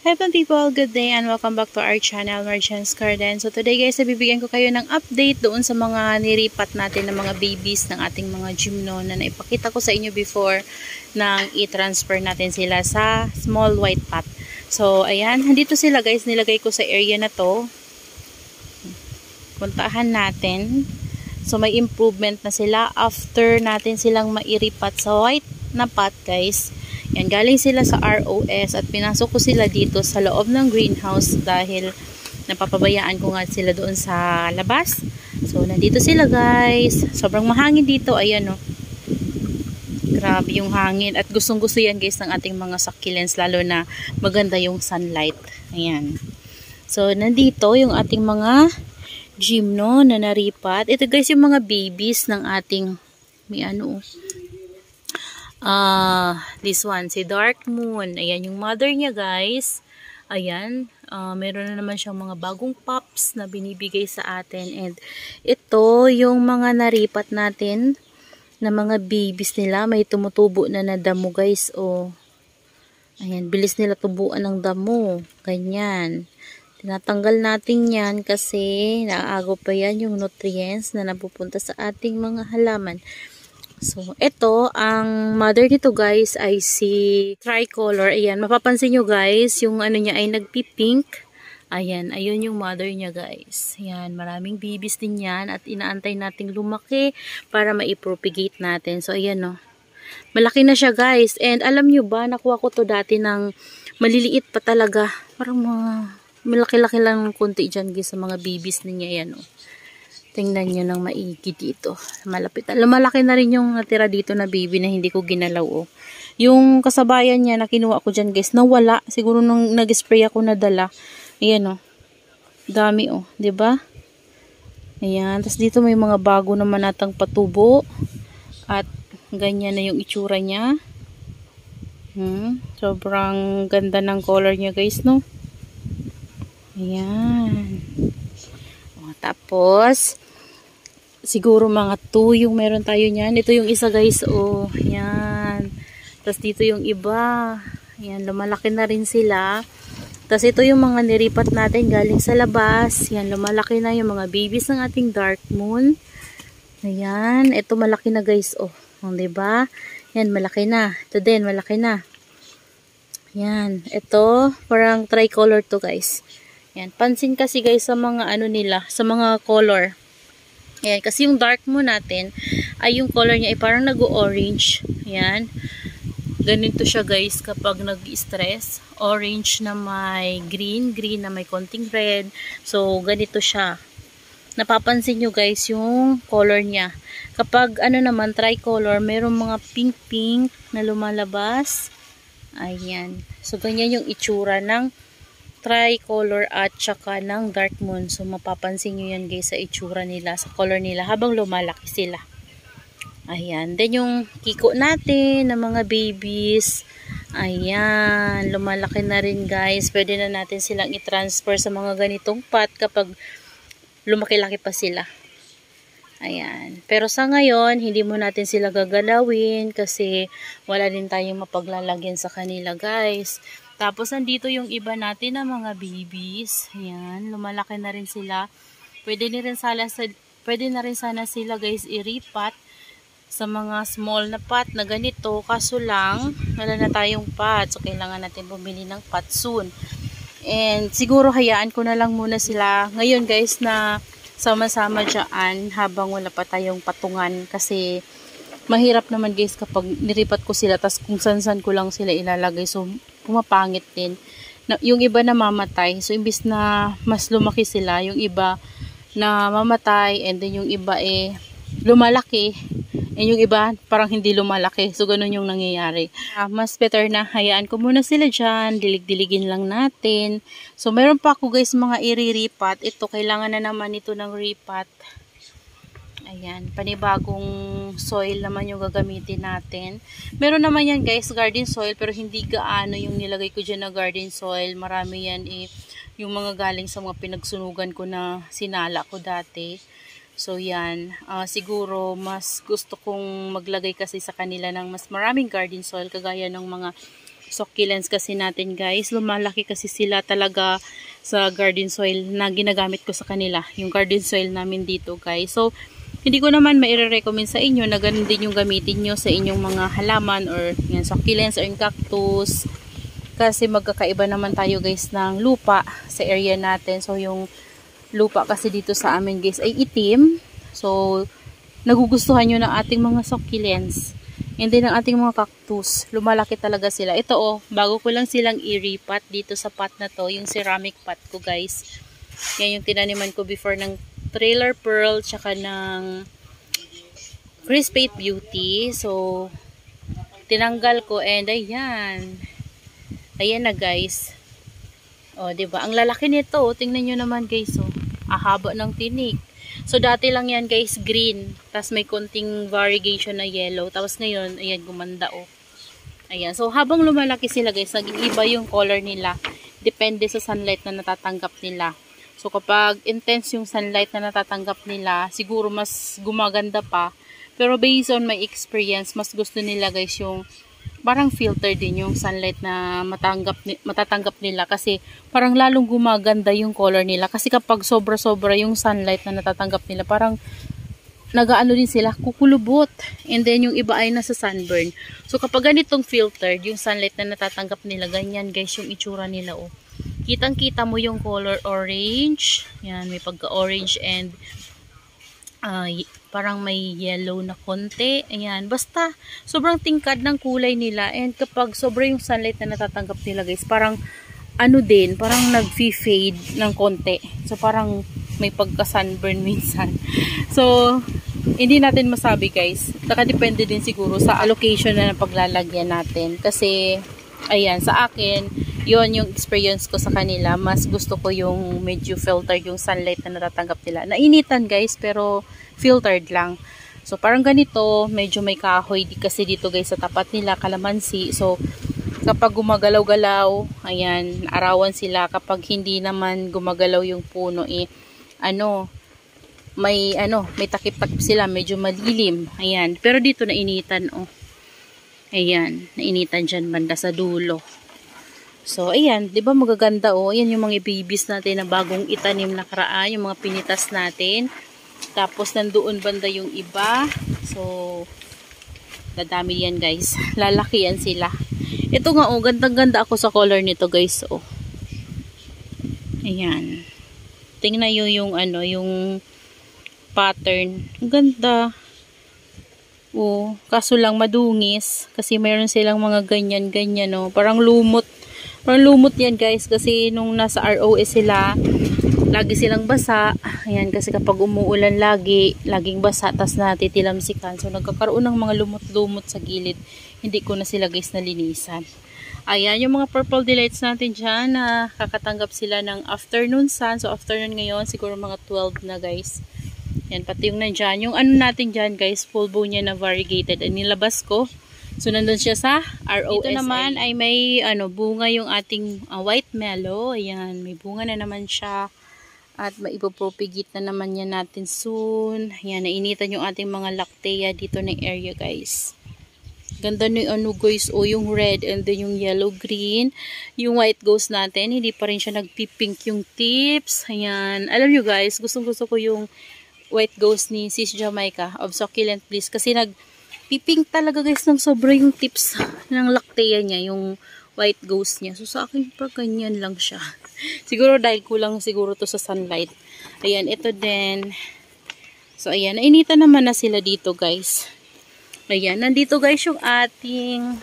Hello people, good day and welcome back to our channel, Merchants Garden. So today guys, bibigyan ko kayo ng update doon sa mga niripat natin ng mga babies ng ating mga gymno na naipakita ko sa inyo before nang i-transfer natin sila sa small white pot. So ayan, nandito sila guys, nilagay ko sa area na to. Puntahan natin. So may improvement na sila after natin silang mairipat sa white na pot guys. Yan, galing sila sa ROS at pinasok ko sila dito sa loob ng greenhouse dahil napapabayaan ko nga sila doon sa labas. So, nandito sila guys. Sobrang mahangin dito. Ayan o. Grabe yung hangin. At gustong gusto yan guys ng ating mga succulents, lalo na maganda yung sunlight. Ayan. So, nandito yung ating mga gymno na naripat. Ito guys yung mga babies ng ating this one, si Dark Moon. Ayan, yung mother niya guys. Ayan, meron na naman siyang mga bagong pups na binibigay sa atin. And ito, yung mga naripat natin na mga babies nila. May tumutubo na na damo guys. Oh. Ayan, bilis nila tubuan ng damo. Ganyan. Tinatanggal natin yan kasi naaagaw pa yan yung nutrients na napupunta sa ating mga halaman. So, ito, ang mother nito guys ay si Tricolor. Ayan, mapapansin nyo guys, yung ano niya ay nagpipink. Ayan, ayun yung mother niya guys. Ayan, maraming babies din yan at inaantay nating lumaki para maipropagate natin. So, ayan o. Malaki na siya guys. And alam nyo ba, nakuha ko to dati ng maliliit pa talaga. Parang mga malaki-laki lang ng konti dyan guys sa mga babies niya. Ayan o. Tingnan nyo ng maigi dito. Malapit. Lumalaki na rin yung natira dito na baby na hindi ko ginalaw. Oh. Yung kasabayan niya na kinuha ko dyan guys, nawala. Siguro nung nag-spray ako nadala. Ayan oh. Dami oh. ba? Diba? Ayan. Tapos dito may mga bago naman natang patubo. At ganyan na yung itsura niya. Sobrang ganda ng color niya guys, no? Ayan. Tapos, siguro mga 2 yung meron tayo niyan. Ito yung isa guys, oh. Yan. Tapos dito yung iba. Yan, lumalaki na rin sila. Tapos ito yung mga niripat natin galing sa labas. Yan, lumalaki na yung mga babies ng ating Dark Moon. Ayan. Ito malaki na guys, oh. Diba? Yan, malaki na. Ito din, malaki na. Yan. Ito, parang tricolor to guys. Yan, pansin kasi guys sa mga ano nila, sa mga color. Yan, kasi yung Dark Moon natin, ay yung color niya ay parang nag-orange. Yan. Ganito siya guys kapag nag-stress. Orange na may green, green na may konting red. So, ganito siya. Napapansin nyo guys yung color niya. Kapag ano naman, tricolor, mayroong mga pink-pink na lumalabas. Ayan. So, ganyan yung itsura ng tricolor at saka ng Dark Moon. So, mapapansin nyo yan guys sa itsura nila, sa color nila habang lumalaki sila. Ayan. Then, yung kiko natin ng mga babies. Ayan. Lumalaki na rin guys. Pwede na natin silang i-transfer sa mga ganitong pot kapag lumaki-laki pa sila. Ayan. Pero sa ngayon, hindi mo natin sila gagalawin kasi wala din tayong mapaglalagyan sa kanila guys. Tapos, nandito yung iba natin na mga babies. Ayan, lumalaki na rin sila. Pwede na rin sana sila guys iripat sa mga small na pot na ganito. Kaso lang, wala na tayong pot. So, kailangan natin bumili ng pot soon. And siguro hayaan ko na lang muna sila ngayon guys na sama-sama dyan habang wala pa tayong patungan. Kasi mahirap naman guys kapag niripat ko sila tas kung san-san ko lang sila ilalagay. So, pumapangit din. Yung iba na mamatay. So, imbis na mas lumaki sila, yung iba na mamatay and then yung iba lumalaki. And yung iba parang hindi lumalaki. So, ganun yung nangyayari. Mas better na hayaan ko muna sila dyan. Dilig-diligin lang natin. So, meron pa ako guys mga iriripat. Ito, kailangan na naman ito ng ripat. Ayan, panibagong soil naman yung gagamitin natin. Meron naman yan guys, garden soil, pero hindi gaano yung nilagay ko dyan na garden soil. Marami yan yung mga galing sa mga pinagsunugan ko na sinala ko dati. So yan, siguro mas gusto kong maglagay kasi sa kanila ng mas maraming garden soil, kagaya ng mga succulents kasi natin guys. Lumalaki kasi sila talaga sa garden soil na ginagamit ko sa kanila. Yung garden soil namin dito guys. So, hindi ko naman maire-recommend sa inyo na ganun din yung gamitin nyo sa inyong mga halaman or yan, succulents or yung cactus. Kasi magkakaiba naman tayo guys ng lupa sa area natin. So, yung lupa kasi dito sa amin guys ay itim. So, nagugustuhan nyo ng ating mga succulents. And then, ang ating mga cactus, lumalaki talaga sila. Ito bago ko lang silang i-repot dito sa pot na to, yung ceramic pot ko guys. Yan yung tinaniman ko before ng Trailer Pearl, tsaka ng Crispate Beauty. So, tinanggal ko and ayan. Ayan na guys. Diba? Ang lalaki nito. Tingnan nyo naman guys. Ahaba ng tinik. So, dati lang yan guys, green. Tapos may konting variegation na yellow. Tapos ngayon, ayan, gumanda Ayan. So, habang lumalaki sila guys, nag-iiba yung color nila. Depende sa sunlight na natatanggap nila. So, kapag intense yung sunlight na natatanggap nila, siguro mas gumaganda pa. Pero based on my experience, mas gusto nila guys yung parang filter din yung sunlight na matatanggap nila kasi parang lalong gumaganda yung color nila kasi kapag sobra-sobra yung sunlight na natatanggap nila parang nagaano din sila, kukulubot, and then yung iba ay nasa sunburn. So kapag ganitong filtered yung sunlight na natatanggap nila, ganyan guys yung itsura nila kitang-kita mo yung color orange, yan, may pagka-orange and parang may yellow na konti. Ayan. Basta, sobrang tingkad ng kulay nila. And kapag sobra yung sunlight na natatanggap nila guys, parang parang nag-fade ng konti. So, parang may pagka-sunburn minsan. So, hindi natin masabi guys. Nakadepende din siguro sa allocation na paglalagyan natin. Kasi, ayan, sa akin, yon yung experience ko sa kanila. Mas gusto ko yung medyo filtered yung sunlight na natatanggap nila. Nainitan guys, pero filtered lang. So, parang ganito, medyo may kahoy kasi dito guys sa tapat nila, kalamansi. So, kapag gumagalaw-galaw, ayan, arawan sila. Kapag hindi naman gumagalaw yung puno, may takip-takip sila, medyo malilim. Ayan, pero dito nainitan, Ayan, nainitan dyan banda sa dulo. So, ayan, di ba magaganda, Ayan yung mga ibibis natin na bagong itanim na karaan, yung mga pinitas natin. Tapos, nandoon banda yung iba. So, dadami yan, guys. Lalaki yan sila. Ito nga, gandang-ganda ako sa color nito, guys, Ayan. Tingnan nyo yung, yung pattern. Ang ganda. Kaso lang madungis. Kasi mayroon silang mga ganyan-ganyan, Parang lumot. Parang lumot yan, guys. Kasi nung nasa ROS sila, lagi silang basa. Ayan, kasi kapag umuulan laging basa, tas natitilamsikan. So, nagkakaroon ng mga lumot-lumot sa gilid. Hindi ko na sila guys nalinisan. Ayan, yung mga purple delights natin dyan, na kakatanggap sila ng afternoon sun. So, afternoon ngayon, siguro mga 12 na guys. Ayan, pati yung nandyan. Yung natin dyan guys, full blow niya na variegated. Ang nilabas ko. So, nandun siya sa ROSA. Dito naman ay may bunga yung ating white mellow. Ayan, may bunga na naman siya. At maipopropagate na naman yan natin soon. Ayan, nainitan yung ating mga lactea dito na area guys. Ganda na yung guys, yung red and then yung yellow-green. Yung white ghost natin, hindi pa rin siya nagpipink yung tips. Ayan, alam nyo guys, gustong-gusto ko yung white ghost ni Sis Jamaica of Succulent Bliss. Kasi nagpipink talaga guys ng sobra yung tips ng lactea niya, yung white ghost niya. So sa akin pa ganyan lang siya. Siguro dahil kulang siguro to sa sunlight. Ayan, ito din. So ayan, nainitan naman na sila dito guys. Ayan, nandito guys yung ating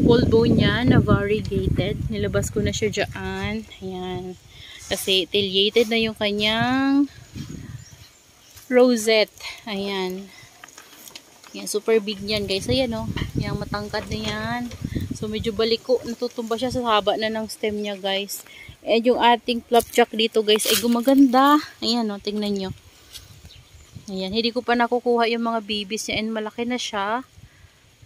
polvo niya na variegated. Nilabas ko na siya dyan. Ayan. Kasi tiliated na yung kanyang rosette. Ayan. Ayan, super big niyan guys. Ayan yung matangkad na yan. So, medyo baliko. Natutumba siya sa haba na ng stem niya, guys. And yung ating flapjack dito, guys, ay gumaganda. Ayan, tingnan nyo. Ayan, hindi ko pa nakukuha yung mga babies niya. And malaki na siya.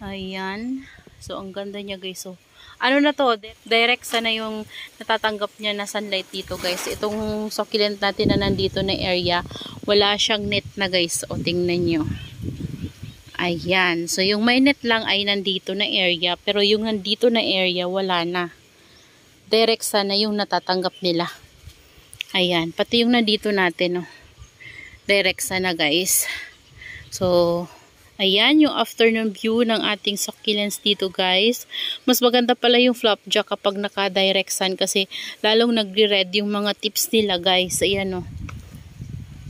Ayan. So, ang ganda niya, guys. So, ano na to? Direct sana yung natatanggap niya na sunlight dito, guys. Itong succulent natin na nandito na area, wala siyang net na, guys. O, tingnan nyo. Ayan. So, yung mainit lang ay nandito na area. Pero yung nandito na area, wala na. Direct sana yung natatanggap nila. Ayan. Pati yung nandito natin, oh. Direct sana, guys. So, ayan yung afternoon view ng ating succulents dito, guys. Mas maganda pala yung flapjack kapag naka-direct sun kasi lalong nagre-red yung mga tips nila, guys. Ayan, oh.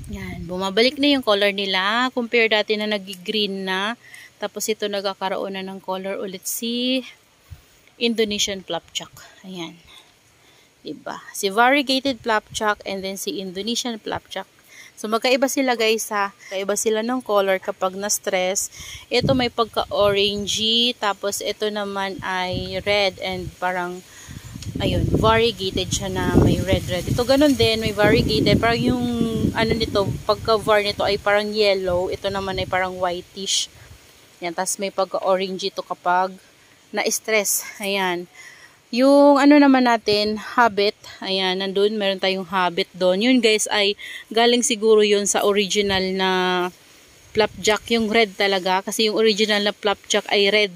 Yan, bumabalik na yung color nila. Compare dati na nag-green na. Tapos ito nagkakaroon na ng color ulit si Indonesian flapjack. Ayan. Diba? Si variegated flapjack and then si Indonesian flapjack. So magkaiba sila, guys, ha. Kaiba sila ng color kapag na-stress. Ito may pagka-orangey. Tapos ito naman ay red and parang ayun, variegated siya na may red. Ito ganun din, may variegated. Parang yung ano nito, pagka-var nito ay parang yellow. Ito naman ay parang whitish. Yan, tapos may pagka-orange ito kapag na-stress. Ayan. Yung ano naman natin, habit. Ayan, nandun, meron tayong habit doon. Yun, guys, ay galing siguro yun sa original na flapjack, yung red talaga. Kasi yung original na flapjack ay red.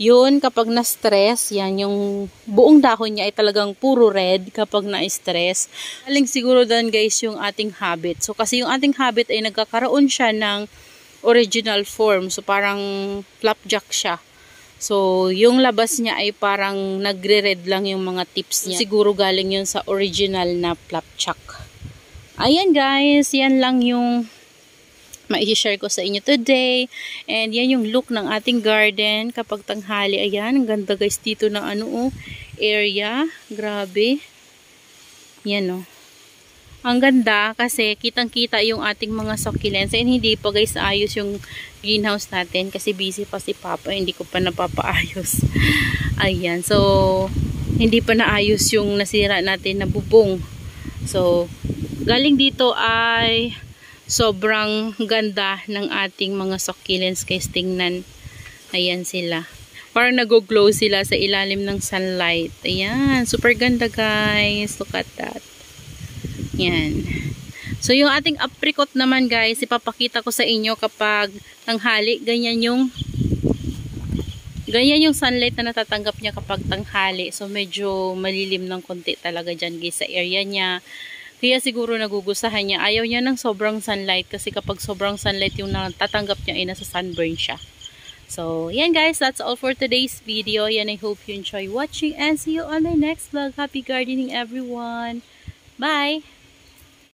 Yun, kapag na-stress, yan, yung buong dahon niya ay talagang puro red kapag na-stress. Galing siguro doon, guys, yung ating habit. So, kasi yung ating habit ay nagkakaroon siya ng original form. So, parang flapjack siya. So, yung labas niya ay parang nagre-red lang yung mga tips niya. Siguro galing yun sa original na flapjack. Ayan, guys, yan lang yung ma-share ko sa inyo today. And yan yung look ng ating garden kapag tanghali. Ayan, ang ganda, guys, dito ng ano, area. Grabe. Yan, oh. Ang ganda kasi kitang-kita yung ating mga succulents. And hindi pa, guys, ayos yung greenhouse natin kasi busy pa si Papa. Hindi ko pa napapaayos. Ayan. So, hindi pa naayos yung nasira natin na bubong. So, galing dito ay sobrang ganda ng ating mga succulents, guys. Tingnan. Ayan sila. Parang nag-glow sila sa ilalim ng sunlight. Ayan. Super ganda, guys. Look at that. Yan. So, yung ating apricot naman, guys, ipapakita ko sa inyo kapag tanghali. Ganyan yung sunlight na natatanggap niya kapag tanghali. So, medyo malilim ng konti talaga dyan, guys, sa area niya. Kaya siguro nagugusahan niya. Ayaw niya ng sobrang sunlight kasi kapag sobrang sunlight yung natatanggap niya ay nasa sunburn siya. So, yan, guys. That's all for today's video. Yan, I hope you enjoy watching and see you on my next vlog. Happy gardening, everyone. Bye!